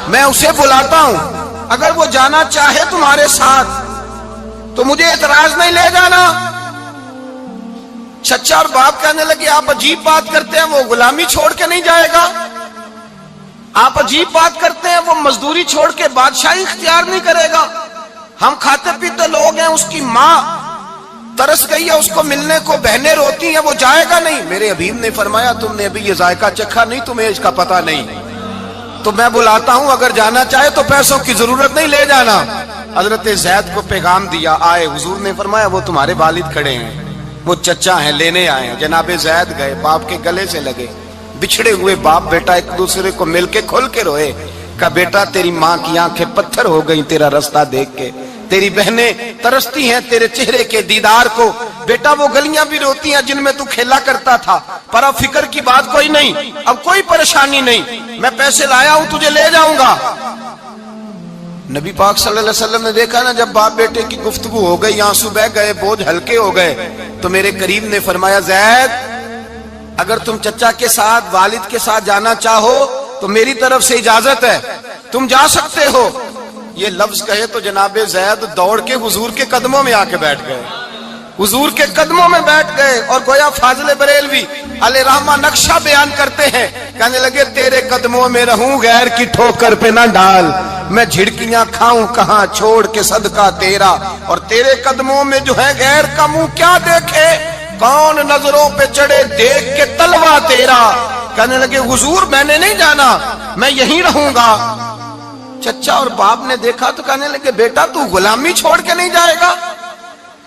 Speaker 1: میں اسے بلاتا ہوں، اگر وہ جانا چاہے تمہارے ساتھ تو مجھے اعتراض نہیں، لے جانا۔ چچا اور باپ کہنے لگے آپ عجیب بات کرتے ہیں، وہ غلامی چھوڑ کے نہیں جائے گا، آپ عجیب بات کرتے ہیں، وہ مزدوری چھوڑ کے بادشاہی اختیار نہیں کرے گا، ہم کھاتے پیتے لوگ ہیں، اس کی ماں ترس گئی ہے اس کو ملنے کو، بہنیں روتی ہیں، وہ جائے گا نہیں۔ میرے حبیب نے فرمایا تم نے ابھی یہ ذائقہ چکھا نہیں، تمہیں اس کا پتہ نہیں، تو میں بلاتا ہوں، اگر جانا چاہے تو پیسوں کی ضرورت نہیں، لے جانا۔ حضرت زید کو پیغام دیا، آئے، حضور نے فرمایا وہ تمہارے والد کھڑے ہیں، وہ چچا ہیں، لینے آئے ہیں۔ جناب زید گئے، باپ کے گلے سے لگے، بچھڑے ہوئے باپ بیٹا ایک دوسرے کو مل کے کھل کے روئے، کہا بیٹا تیری ماں کی آنکھیں پتھر ہو گئی تیرا رستہ دیکھ کے، تیری بہنیں ترستی ہیں تیرے چہرے کے دیدار کو، بیٹا وہ گلیاں بھی روتی ہیں جن میں تو کھیلا کرتا تھا، پر اب فکر کی بات کوئی نہیں، اب کوئی پریشانی نہیں، میں پیسے لایا ہوں تجھے لے جاؤں گا۔ نبی پاک صلی اللہ علیہ وسلم نے دیکھا نا جب باپ بیٹے کی گفتگو ہو گئی، آنسو بہہ گئے، بوجھ ہلکے ہو گئے، تو میرے قریب نے فرمایا زید اگر تم چچا کے ساتھ والد کے ساتھ جانا چاہو تو میری طرف سے اجازت ہے، تم جا سکتے ہو۔ یہ لفظ کہے تو جناب زید دوڑ کے حضور کے قدموں میں آ کے بیٹھ گئے، حضور کے قدموں میں بیٹھ گئے، اور گویا فاضل بریلوی علیہ رحمہ نقشہ بیان کرتے ہیں، کہنے لگے تیرے قدموں میں رہوں غیر کی ٹھوکر پہ نہ ڈال، میں جھڑکیاں کھاؤں کہاں چھوڑ کے صدقہ تیرا، اور تیرے قدموں میں جو ہے غیر کا منہ کیا دیکھے، کون نظروں پہ چڑھے دیکھ کے تلوا تیرا۔ کہنے لگے حضور میں نے نہیں جانا، میں یہیں رہوں گا۔ چچا اور باپ نے دیکھا تو کہنے لگے بیٹا تو غلامی چھوڑ کے نہیں جائے گا،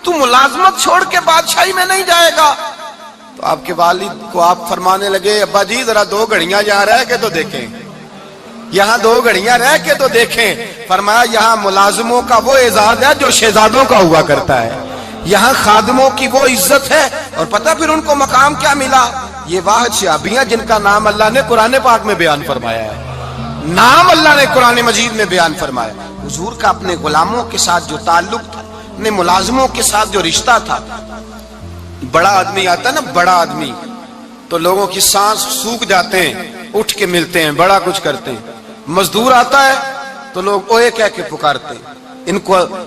Speaker 1: تو ملازمت چھوڑ کے بادشاہی میں نہیں جائے گا۔ تو آپ کے والد کو آپ فرمانے لگے ابا جی ذرا 2 گھڑیاں یہاں رہ کے تو دیکھیں، یہاں 2 گھڑیاں رہ کے تو دیکھیں۔ فرمایا یہاں ملازموں کا وہ اعزاز ہے جو شہزادوں کا ہوا کرتا ہے، یہاں خادموں کی وہ عزت ہے، اور پتہ پھر ان کو مقام کیا ملا، یہ واحد شعبیاں جن کا نام اللہ نے قرآن پاک میں بیان فرمایا ہے، نام اللہ نے قرآن مجید میں بیان فرمایا۔ حضور کا اپنے غلاموں کے ساتھ جو تعلق تھا، اپنے ملازموں کے ساتھ جو رشتہ تھا، بڑا آدمی آتا ہے نا، بڑا آدمی تو لوگوں کی سانس سوکھ جاتے ہیں، اٹھ کے ملتے ہیں، بڑا کچھ کرتے ہیں۔ مزدور آتا ہے تو لوگ اوے کہہ کے پکارتے ہیں،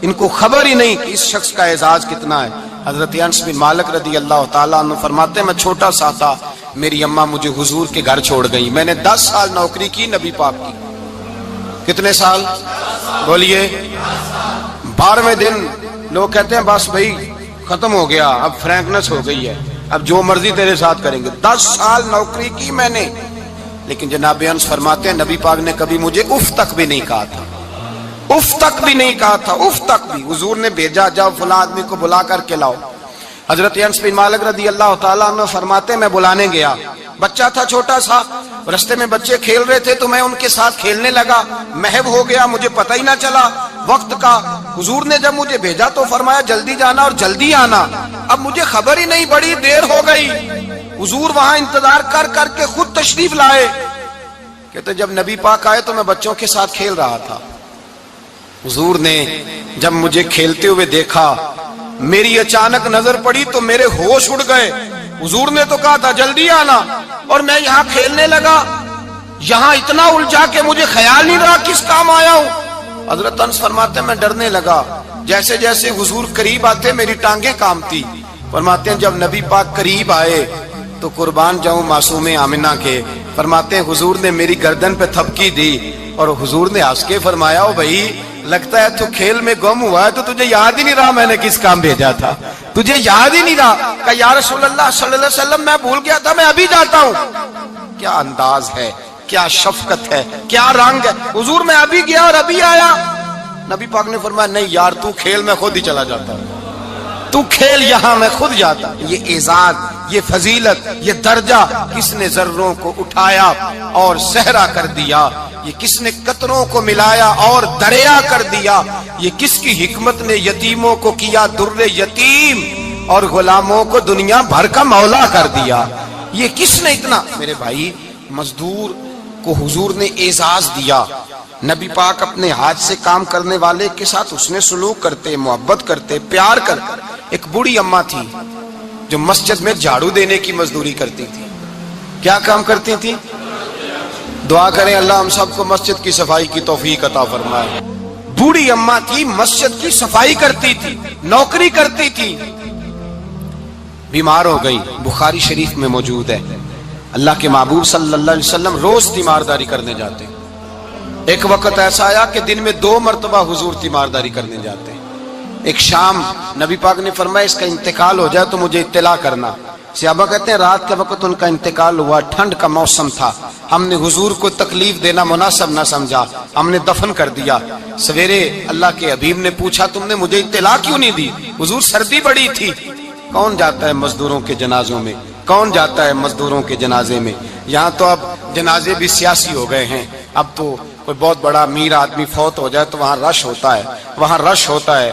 Speaker 1: ان کو خبر ہی نہیں کہ اس شخص کا اعزاز کتنا ہے۔ حضرت انس بن مالک رضی اللہ تعالیٰ عنہ فرماتے ہیں میں چھوٹا سا تھا، میری اماں مجھے حضور کے گھر چھوڑ گئی، میں نے 10 سال نوکری کی نبی پاک کی۔ کتنے سال بولیے؟ 12ویں دن لوگ کہتے ہیں بس بھائی ختم ہو گیا، اب فرینکنس ہو گئی ہے، اب جو مرضی تیرے ساتھ کریں گے۔ 10 سال نوکری کی میں نے، لیکن جناب انس فرماتے ہیں نبی پاک نے کبھی مجھے اف تک بھی نہیں کہا تھا، اف تک بھی نہیں کہا تھا، اف تک بھی۔ حضور نے بھیجا جاؤ فلاں آدمی کو بلا کر کے لاؤ۔ حضرت انس بن مالک رضی اللہ تعالیٰ عنہ فرماتے ہیں میں بلانے گیا، بچہ تھا چھوٹا سا، رستے میں بچے کھیل رہے تھے تو میں ان کے ساتھ کھیلنے لگا، محو ہو گیا، مجھے پتہ ہی نہ چلا وقت کا۔ حضور نے جب مجھے بھیجا تو فرمایا جلدی جانا اور جلدی آنا، اب مجھے خبر ہی نہیں، بڑی دیر ہو گئی۔ حضور وہاں انتظار کر کر کے خود تشریف لائے، کہتے جب نبی پاک آئے تو میں بچوں کے ساتھ کھیل رہا تھا، حضور نے جب مجھے کھیلتے ہوئے دیکھا، میری اچانک نظر پڑی تو میرے ہوش اڑ گئے۔ حضور نے تو کہا تھا جلدی آنا، اور میں یہاں کھیلنے لگا، یہاں اتنا الجھا کہ مجھے خیال نہیں رہا کس کام آیا ہوں۔ حضرت انس فرماتے ہیں میں ڈرنے لگا، جیسے جیسے حضور قریب آتے میری ٹانگیں کانپتی۔ فرماتے ہیں جب نبی پاک قریب آئے تو قربان جاؤں معصوم آمنہ کے، فرماتے ہیں حضور نے میری گردن پہ تھپکی دی، اور حضور نے ہنس کے فرمایا او بھائی لگتا ہے تو کھیل میں گم ہوا ہے تو تجھے یاد ہی نہیں رہا میں نے کس کام بھیجا تھا، تجھے یاد ہی نہیں رہا۔ کہ یا رسول اللہ صلی اللہ علیہ وسلم میں بھول گیا تھا، میں ابھی جاتا ہوں۔ کیا انداز ہے، کیا شفقت ہے، کیا رنگ ہے، حضور میں ابھی گیا اور ابھی آیا۔ نبی پاک نے فرمایا نہیں یار تو کھیل میں خود ہی چلا جاتا، تو کھیل یہاں میں خود جاتا۔ یہ اعزاز، یہ فضیلت، یہ درجہ کس نے ذروں کو اٹھایا اور صحرا کر دیا، یہ کس نے قطروں کو ملایا اور دریا کر دیا، یہ کس کی حکمت نے یتیموں کو کیا در یتیم اور غلاموں کو دنیا بھر کا مولا کر دیا، یہ کس نے اتنا۔ میرے بھائی مزدور کو حضور نے اعزاز دیا، نبی پاک اپنے ہاتھ سے کام کرنے والے کے ساتھ اس نے سلوک کرتے، محبت کرتے، پیار کرتے۔ ایک بوڑھی اماں تھی جو مسجد میں جھاڑو دینے کی مزدوری کرتی تھی۔ کیا کام کرتی تھی؟ دعا کریں اللہ ہم سب کو مسجد کی صفائی کی توفیق عطا فرمائے۔ بوڑھی اماں تھی، مسجد کی صفائی کرتی تھی، نوکری کرتی تھی، بیمار ہو گئی، بخاری شریف میں موجود ہے۔ اللہ کے محبوب صلی اللہ علیہ وسلم روز تیمارداری کرنے جاتے، ایک وقت ایسا آیا کہ دن میں 2 مرتبہ حضور تیمارداری کرنے جاتے۔ ایک شام نبی پاک نے فرمایا اس کا انتقال ہو جائے تو مجھے اطلاع کرنا۔ صحابہ کہتے ہیں رات کے وقت ان کا انتقال ہوا، ٹھنڈ کا موسم تھا، ہم نے حضور کو تکلیف دینا مناسب نہ سمجھا، ہم نے دفن کر دیا۔ سویرے اللہ کے حبیب نے پوچھا تم نے مجھے اطلاع کیوں نہیں دی؟ حضور سردی بڑی تھی۔ کون جاتا ہے مزدوروں کے جنازوں میں؟ کون جاتا ہے مزدوروں کے جنازے میں؟ یہاں تو اب جنازے بھی سیاسی ہو گئے ہیں، اب تو کوئی بہت بڑا امیر آدمی فوت ہو جائے تو وہاں رش ہوتا ہے، وہاں رش ہوتا ہے،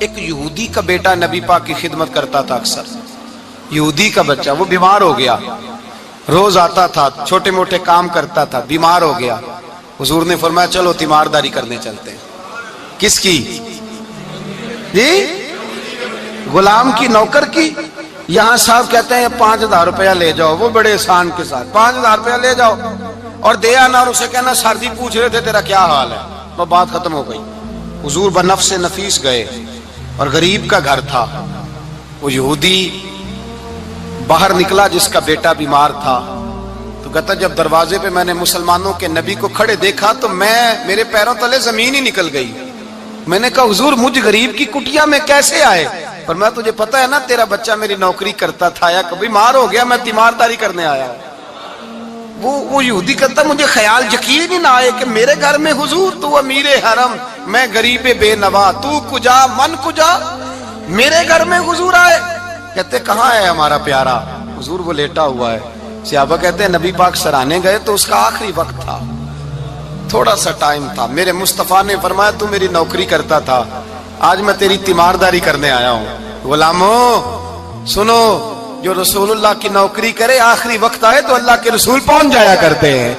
Speaker 1: ایک یہودی کا بیٹا نبی پاک کی خدمت کرتا تھا اکثر. یہودی کا بچہ، وہ بیمار ہو گیا، روز آتا تھا، چھوٹے موٹے کام کرتا تھا، بیمار ہو گیا. حضور نے فرمایا چلو تیمارداری کرنے چلتے ہیں. کس کی؟ جی غلام کی، نوکر کی. یہاں صاحب کہتے ہیں 5,000 روپیہ لے جاؤ، وہ بڑے احسان کے ساتھ 5,000 روپیہ لے جاؤ اور دے آنا، اور اسے کہنا سر جی پوچھ رہے تھے تیرا کیا حال ہے. وہ بات ختم ہو گئی. حضور بنفس نفیس گئے اور غریب کا گھر تھا. وہ یہودی باہر نکلا جس کا بیٹا بیمار تھا، تو کہتا جب دروازے پہ میں نے مسلمانوں کے نبی کو کھڑے دیکھا تو میرے پیروں تلے زمین ہی نکل گئی. میں نے کہا حضور مجھ غریب کی کٹیا میں کیسے آئے؟ پر میں تجھے پتا ہے نا تیرا بچہ میری نوکری کرتا تھا، یا کبھی بیمار ہو گیا، میں تیمارداری کرنے آیا ہوں. وہ یہودی کہتا مجھے خیال یقین ہی نہ آئے کہ میرے گھر میں حضور، تو امیر حرم، میں غریب بے نوا، تو کجا من کجا، میرے گھر میں حضور آئے. کہتے کہاں ہے ہمارا پیارا؟ حضور وہ لیٹا ہوا ہے. صحابہ کہتے ہیں نبی پاک سرانے گئے تو اس کا آخری وقت تھا، تھوڑا سا ٹائم تھا. میرے مصطفیٰ نے فرمایا تو میری نوکری کرتا تھا، آج میں تیری تیمارداری کرنے آیا ہوں. غلاموں سنو، جو رسول اللہ کی نوکری کرے آخری وقت آئے تو اللہ کے رسول پہنچ جایا کرتے ہیں،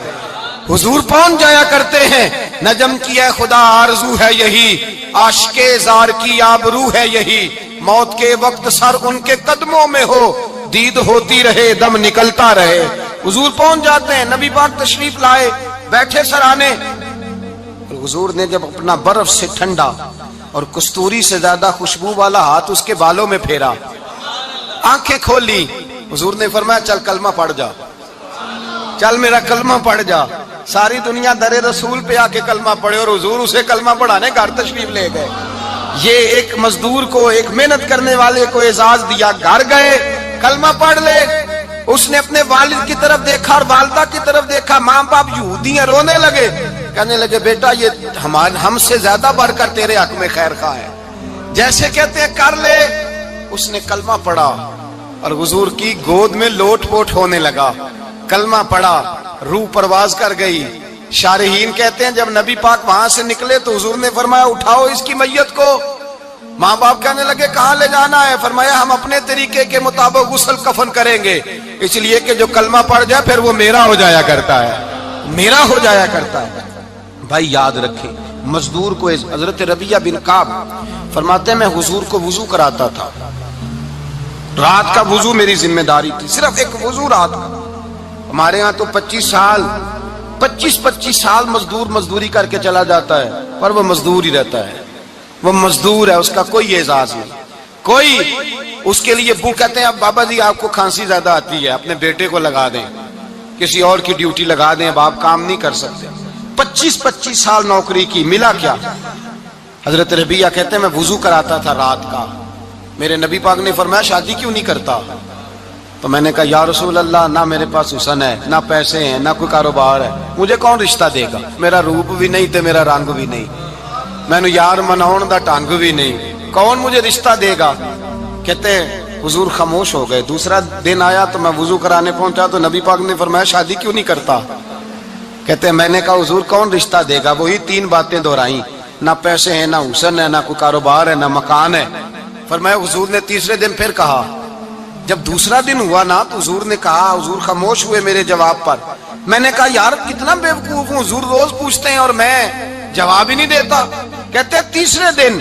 Speaker 1: حضور پہنچ جایا کرتے ہیں. نجم کی ہے خدا آرزو ہے یہی، عاشق زار کی آبرو ہے یہی، موت کے وقت سر ان کے قدموں میں ہو، دید ہوتی رہے دم نکلتا رہے. حضور پہنچ جاتے ہیں. نبی پاک تشریف لائے، بیٹھے سرانے. حضور نے جب اپنا برف سے ٹھنڈا اور کستوری سے زیادہ خوشبو والا ہاتھ اس کے بالوں میں پھیرا، آنکھیں کھولی، حضور نے فرمایا چل کلمہ پڑھ جا، چل میرا کلمہ پڑھ جا. ساری دنیا در رسول پہ آ کے کلمہ پڑھے اور حضور اسے کلمہ پڑھانے گھر تشریف لے گئے. یہ ایک مزدور کو، ایک محنت کرنے والے کو اعزاز دیا. گھر گئے، کلمہ پڑھ لے. اس نے اپنے والد کی طرف دیکھا اور والدہ کی طرف دیکھا. ماں باپ یہودی ہیں، رونے لگے، کہنے لگے بیٹا یہ ہم سے زیادہ بڑھ کر تیرے حق میں خیر خواہ ہے، جیسے کہتے ہیں کر لے. اس نے کلمہ پڑھا اور حضور کی گود میں لوٹ پوٹ ہونے لگا. کلمہ پڑھا، روح پرواز کر گئی. شارحین کہتے ہیں جب نبی پاک وہاں سے نکلے تو حضور نے فرمایا اٹھاؤ اس کی میت کو. ماں باپ کہنے لگے کہاں لے جانا ہے؟ فرمایا ہم اپنے طریقے کے مطابق غسل کفن کریں گے، اس لیے کہ جو کلمہ پڑھ جائے پھر وہ میرا ہو جایا کرتا ہے، میرا ہو جایا کرتا ہے. بھائی یاد رکھیں، مزدور کو حضرت ربیہ بن کعب فرماتے ہیں میں حضور کو وضو کراتا تھا، رات کا وضو میری ذمہ داری تھی، صرف ایک وضو رات کا. ہمارے ہاں تو 25 سال مزدور مزدوری کر کے چلا جاتا ہے، پر وہ مزدور ہی رہتا ہے، وہ مزدور ہے، اس کا کوئی اعزاز نہیں. کوئی اس کے لیے وہ کہتے ہیں اب بابا جی آپ کو کھانسی زیادہ آتی ہے، اپنے بیٹے کو لگا دیں، کسی اور کی ڈیوٹی لگا دیں، اب آپ کام نہیں کر سکتے. 25 سال نوکری کی، ملا کیا؟ حضرت ربیہ کہتے ہیں میں وضو کراتا تھا رات کا. میرے نبی پاک نے فرمایا شادی کیوں نہیں کرتا؟ تو میں نے کہا یا رسول اللہ نہ میرے پاس حسن ہے، نہ پیسے ہیں، نہ کوئی کاروبار ہے، مجھے کون رشتہ دے گا؟ میرا روپ بھی نہیں تے میرا رنگ بھی نہیں، میں نے یار مناؤن دا ٹانگ بھی نہیں، کون مجھے رشتہ دے گا؟ کہتے ہیں حضور خاموش ہو گئے. دوسرا دن آیا تو میں وضو کرانے پہنچا تو نبی پاک نے فرمایا شادی کیوں نہیں کرتا؟ کہتے ہیں میں نے کہا حضور کون رشتہ دے گا؟ وہی 3 باتیں دہرائیں، نہ پیسے ہیں، نہ حسن ہے، نہ کوئی کاروبار ہے، نہ مکان ہے. فرمایا حضور نے تیسرے دن پھر کہا. جب دوسرا دن ہوا نا تو حضور نے کہا، حضور خاموش ہوئے میرے جواب پر. میں نے کہا یار کتنا بیوقوف ہوں، حضور روز پوچھتے ہیں اور میں جواب ہی نہیں دیتا. کہتے ہیں تیسرے دن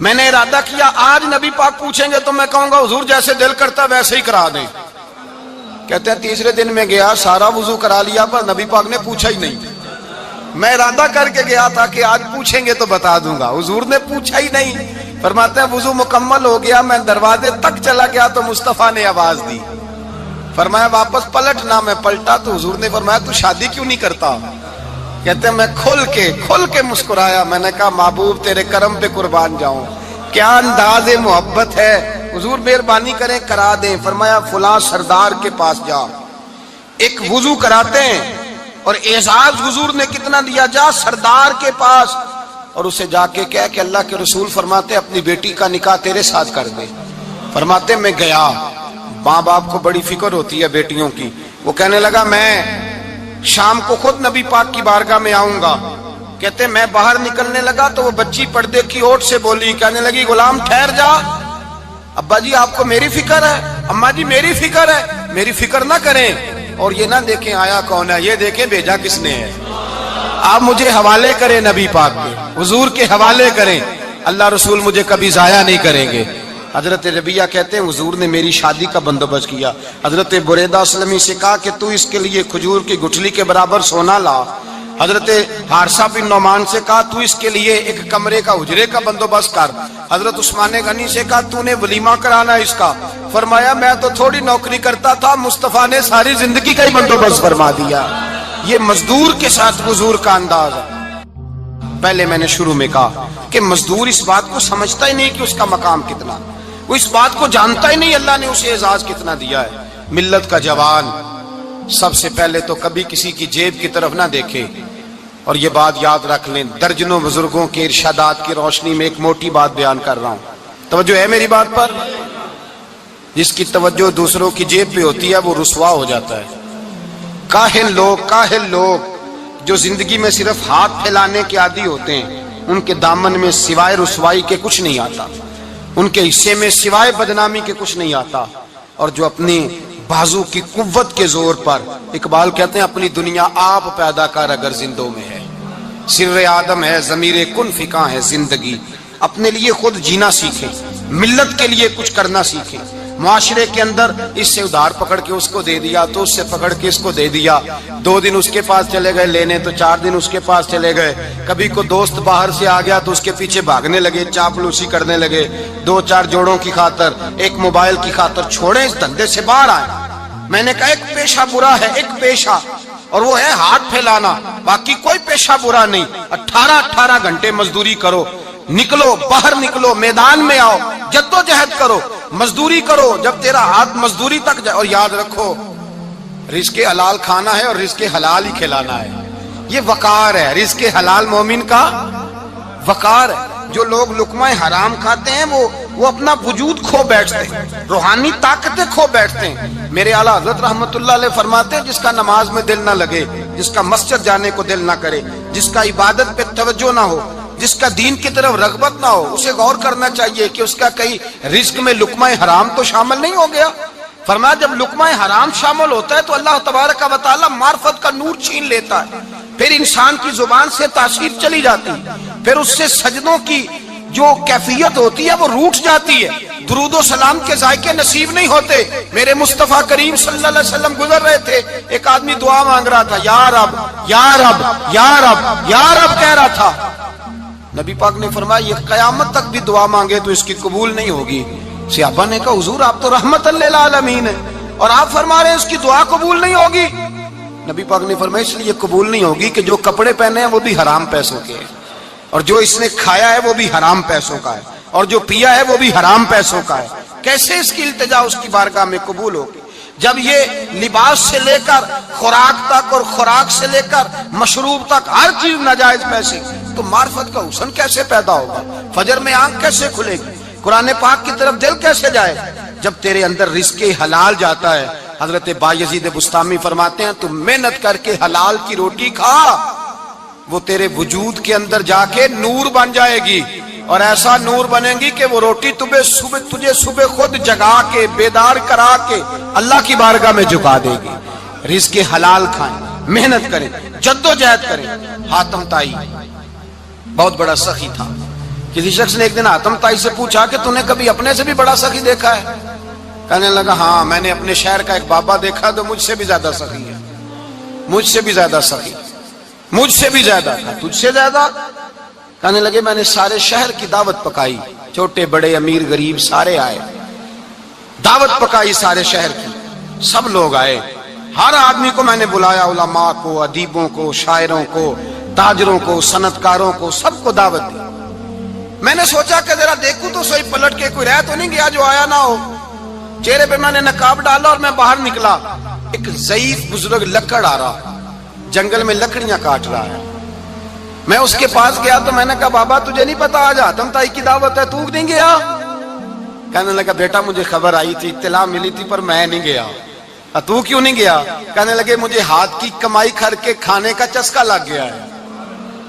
Speaker 1: میں نے ارادہ کیا آج نبی پاک پوچھیں گے تو میں کہوں گا حضور جیسے دل کرتا ویسے ہی کرا دیں. کہتے ہیں تیسرے دن میں گیا، سارا وضو کرا لیا پر نبی پاک نے پوچھا ہی نہیں. میں ارادہ کر کے گیا تھا کہ آج پوچھیں گے تو بتا دوں گا، حضور نے پوچھا ہی نہیں. فرماتے ہیں وضو مکمل ہو گیا، میں دروازے تک چلا گیا تو مصطفیٰ نے آواز دی. فرمایا واپس پلٹنا، میں پلٹا تو حضور نے فرمایا تو شادی کیوں نہیں کرتا؟ کہتے ہیں میں کھل کے مسکرایا. میں نے کہا محبوب تیرے کرم پہ قربان جاؤں، کیا انداز محبت ہے، حضور مہربانی کریں کرا دیں. فرمایا فلاں سردار کے پاس جا. ایک وضو کراتے ہیں اور اعزاز حضور نے کتنا دیا، جا سردار کے پاس اور اسے جا کے کہہ کہ اللہ کے رسول فرماتے اپنی بیٹی کا نکاح تیرے ساتھ کر دے. فرماتے میں گیا. ماں باپ کو بڑی فکر ہوتی ہے بیٹیوں کی. وہ کہنے لگا میں شام کو خود نبی پاک کی بارگاہ میں آؤں گا کہتے ہیں میں باہر نکلنے لگا تو وہ بچی پردے کی اوٹ سے بولی, کہنے لگی غلام ٹھہر جا, ابا جی آپ کو میری فکر ہے, اماں جی میری فکر ہے, میری فکر نہ کریں اور یہ نہ دیکھیں آیا کون ہے, یہ دیکھیں بھیجا کس نے ہے. آپ مجھے حوالے کریں نبی پاک کے, حضور کے حوالے کریں, اللہ رسول مجھے کبھی ضائع نہیں کریں گے. حضرت ربیہ کہتے ہیں حضور نے میری شادی کا بندوبست کیا. حضرت بریدہ اسلمی سے کہا کہ تو اس کے لیے کھجور کی گٹھلی کے برابر سونا لا. حضرت حارثہ بن نعمان سے کہا تو اس کے لیے ایک کمرے کا حجرے کا بندوبست کر. حضرت عثمان غنی سے کہا تو نے ولیمہ کرانا اس کا. فرمایا میں تو تھوڑی نوکری کرتا تھا, مصطفیٰ نے ساری زندگی کا ہی بندوبست فرما دیا. یہ مزدور کے ساتھ حضور کا انداز ہے. پہلے میں نے شروع میں کہا کہ مزدور اس بات کو سمجھتا ہی نہیں کہ اس کا مقام کتنا, وہ اس بات کو جانتا ہی نہیں اللہ نے اسے اعزاز کتنا دیا ہے. ملت کا جوان سب سے پہلے تو کبھی کسی کی جیب کی طرف نہ دیکھے. اور یہ بات یاد رکھ لیں, درجنوں بزرگوں کے ارشادات کی روشنی میں ایک موٹی بات بیان کر رہا ہوں, توجہ ہے میری بات پر. جس کی توجہ دوسروں کی جیب پہ ہوتی ہے وہ رسوا ہو جاتا ہے. کاہل لوگ جو زندگی میں صرف ہاتھ پھیلانے کے عادی ہوتے ہیں, ان کے دامن میں سوائے رسوائی کے کچھ نہیں آتا, ان کے حصے میں سوائے بدنامی کے کچھ نہیں آتا. اور جو اپنی بازو کی قوت کے زور پر, اقبال کہتے ہیں اپنی دنیا آپ پیدا کر اگر زندوں میں ہے, سر آدم ہے ضمیر کن فکاں ہے زندگی. اپنے لیے خود جینا سیکھیں, ملت کے لیے کچھ کرنا سیکھیں. معاشرے کے اندر اس سے ادھار پکڑ کے اس کو دے دیا تو اس سے پکڑ کے اس کو دے دیا, 2 دن اس کے پاس چلے گئے لینے تو 4 دن اس کے پاس چلے گئے. کبھی کو دوست باہر سے آ گیا تو اس کے پیچھے بھاگنے لگے, چاپلوسی کرنے لگے. 2-4 جوڑوں کی خاطر, ایک موبائل کی خاطر چھوڑیں اس دھندے سے باہر آئیں. میں نے کہا ایک پیشہ برا ہے, ایک پیشہ, اور وہ ہے ہاتھ پھیلانا, باقی کوئی پیشہ برا نہیں. 18 گھنٹے مزدوری کرو, نکلو باہر نکلو, میدان میں آؤ, جدوجہد کرو, مزدوری کرو جب تیرا ہاتھ مزدوری تک جائے. اور یاد رکھو رزق حلال کھانا ہے اور رزق حلال ہی کھلانا ہے. یہ وقار ہے, رزق حلال مومن کا وقار ہے. جو لوگ لقمہ حرام کھاتے ہیں وہ اپنا وجود کھو بیٹھتے ہیں, روحانی طاقتیں کھو بیٹھتے ہیں. میرے اعلیٰ حضرت رحمت اللہ علیہ فرماتے ہیں جس کا نماز میں دل نہ لگے, جس کا مسجد جانے کو دل نہ کرے, جس کا عبادت پہ توجہ نہ ہو, جس کا دین کی طرف رغبت نہ ہو, اسے غور کرنا چاہیے کہ اس کا کہیں رزق میں لقمہ حرام تو شامل نہیں ہو گیا. فرمایا جب لقمہ حرام شامل ہوتا ہے تو اللہ تبارک و تعالی معرفت کا نور چھین لیتا ہے, پھر انسان کی زبان سے تاثیر چلی جاتی ہے, پھر اس سے سجدوں کی جو کیفیت ہوتی ہے وہ روٹ جاتی ہے, درود و سلام کے ذائقے نصیب نہیں ہوتے. میرے مصطفیٰ کریم صلی اللہ علیہ وسلم گزر رہے تھے, ایک آدمی دعا مانگ رہا تھا, یا رب یا رب یا رب یا رب کہہ رہا تھا. نبی پاک نے فرمایا یہ قیامت تک بھی دعا مانگے تو اس کی قبول نہیں ہوگی. صحابہ نے کہا حضور آپ تو رحمت للعالمین ہیں اور آپ فرما رہے ہیں اس کی دعا قبول نہیں ہوگی. نبی پاک نے فرمایا اس لیے قبول نہیں ہوگی کہ جو کپڑے پہنے ہیں وہ بھی حرام پیسوں کے ہیں, اور جو اس نے کھایا ہے وہ بھی حرام پیسوں کا ہے, اور جو پیا ہے وہ بھی حرام پیسوں کا ہے. کیسے اس کی التجا اس کی بارگاہ میں قبول ہوگی جب یہ لباس سے لے کر خوراک تک اور خوراک سے لے کر مشروب تک ہر چیز ناجائز پیسے. تو معرفت کا حسن کیسے پیدا ہوگا, فجر میں آنکھ کیسے کھلے گی, قرآن پاک کی طرف دل کیسے جائے جب تیرے اندر رزق حلال جاتا ہے. حضرت بایزید بستامی فرماتے ہیں تو محنت کر کے حلال کی روٹی کھا, وہ تیرے وجود کے اندر جا کے نور بن جائے گی, اور ایسا نور بنے گی کہ وہ روٹی تجھے صبح خود جگا کے بیدار کرا کے اللہ کی بارگاہ میں جھکا دے گی. رزق حلال کھائیں, محنت کریں, جدوجہد کریں. حاتم طائی بہت بڑا سخی تھا. کسی شخص نے ایک دن حاتم طائی سے پوچھا کہ تو نے کبھی اپنے سے بھی بڑا سخی دیکھا ہے؟ کہنے لگا ہاں میں نے اپنے شہر کا ایک بابا دیکھا تو مجھ سے بھی زیادہ سخی ہے, مجھ سے بھی زیادہ سخی, مجھ سے بھی زیادہ تھا, تجھ سے زیادہ. کہنے لگے میں نے سارے شہر کی دعوت پکائی, چھوٹے بڑے امیر غریب سارے آئے, دعوت پکائی سارے شہر کی, سب لوگ آئے, ہر آدمی کو میں نے بلایا, علماء کو, ادیبوں کو, شاعروں کو, تاجروں کو, صنعت کاروں کو, سب کو دعوت دی. میں نے سوچا کہ ذرا دیکھوں تو صحیح پلٹ کے کوئی رہ تو نہیں گیا جو آیا نہ ہو. چہرے پہ میں نے نقاب ڈالا اور میں باہر نکلا. ایک ضعیف بزرگ لکڑ آ رہا, جنگل میں لکڑیاں کاٹ رہا ہے. میں اس کے پاس گیا تو میں نے کہا بابا تجھے نہیں پتا آج حاتم طائی کی دعوت ہے, تو نہیں گیا؟ کہنے لگا بیٹا مجھے خبر آئی تھی, اطلاع ملی تھی, پر میں نہیں گیا. تو کیوں نہیں گیا؟ کہنے لگے مجھے ہاتھ کی کمائی کر کے کھانے کا چسکا لگ گیا ہے.